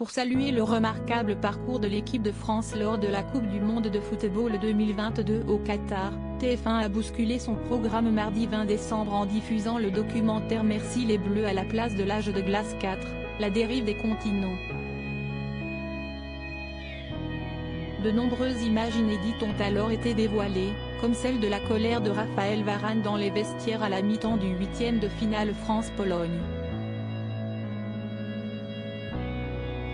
pour saluer le remarquable parcours de l'équipe de France lors de la Coupe du monde de football 2022 au Qatar. TF1 a bousculé son programme mardi 20 décembre en diffusant le documentaire Merci les Bleus à la place de l'Âge de glace 4, la dérive des continents. De nombreuses images inédites ont alors été dévoilées, comme celle de la colère de Raphaël Varane dans les vestiaires à la mi-temps du 8e de finale France-Pologne.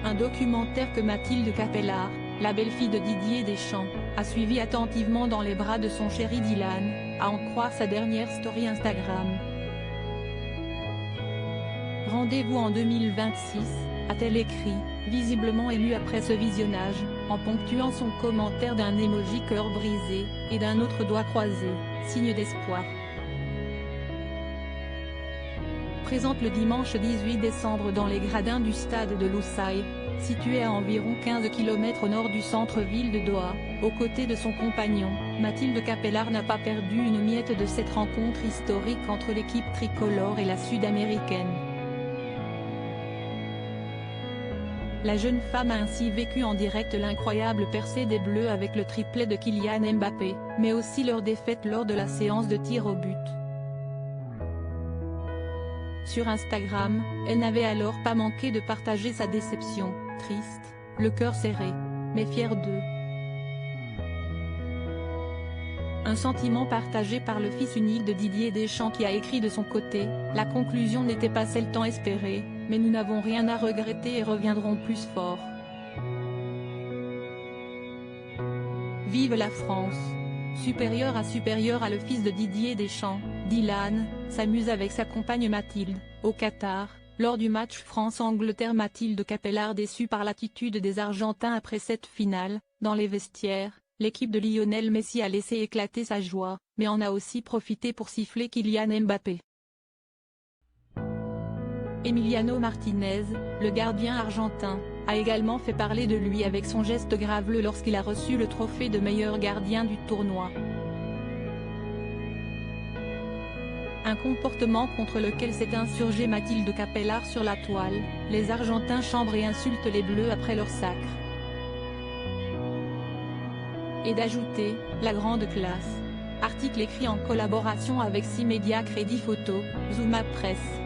Un documentaire que Mathilde Capellard, la belle-fille de Didier Deschamps, a suivi attentivement dans les bras de son chéri Dylan, à en croire sa dernière story Instagram. Rendez-vous en 2026, a-t-elle écrit, visiblement émue après ce visionnage, en ponctuant son commentaire d'un emoji cœur brisé, et d'un autre doigt croisé, signe d'espoir. Présente le dimanche 18 décembre dans les gradins du stade de Lusail, situé à environ 15 km au nord du centre-ville de Doha, aux côtés de son compagnon, Mathilde Capellard n'a pas perdu une miette de cette rencontre historique entre l'équipe tricolore et la sud-américaine. La jeune femme a ainsi vécu en direct l'incroyable percée des Bleus avec le triplet de Kylian Mbappé, mais aussi leur défaite lors de la séance de tir au but. Sur Instagram, elle n'avait alors pas manqué de partager sa déception, triste, le cœur serré, mais fière d'eux. Un sentiment partagé par le fils unique de Didier Deschamps qui a écrit de son côté, la conclusion n'était pas celle tant espérée, mais nous n'avons rien à regretter et reviendrons plus forts. Vive la France! Supérieur à le fils de Didier Deschamps, Dylan, s'amuse avec sa compagne Mathilde, au Qatar, lors du match France-Angleterre. Mathilde Capellard déçue par l'attitude des Argentins après cette finale, dans les vestiaires, l'équipe de Lionel Messi a laissé éclater sa joie, mais en a aussi profité pour siffler Kylian Mbappé. Emiliano Martinez, le gardien argentin, a également fait parler de lui avec son geste graveleux lorsqu'il a reçu le trophée de meilleur gardien du tournoi. Un comportement contre lequel s'est insurgée Mathilde Capellard sur la toile, les Argentins chambrent et insultent les Bleus après leur sacre. Et d'ajouter, la grande classe. Article écrit en collaboration avec 6 médias Crédit Photo, Zooma Presse.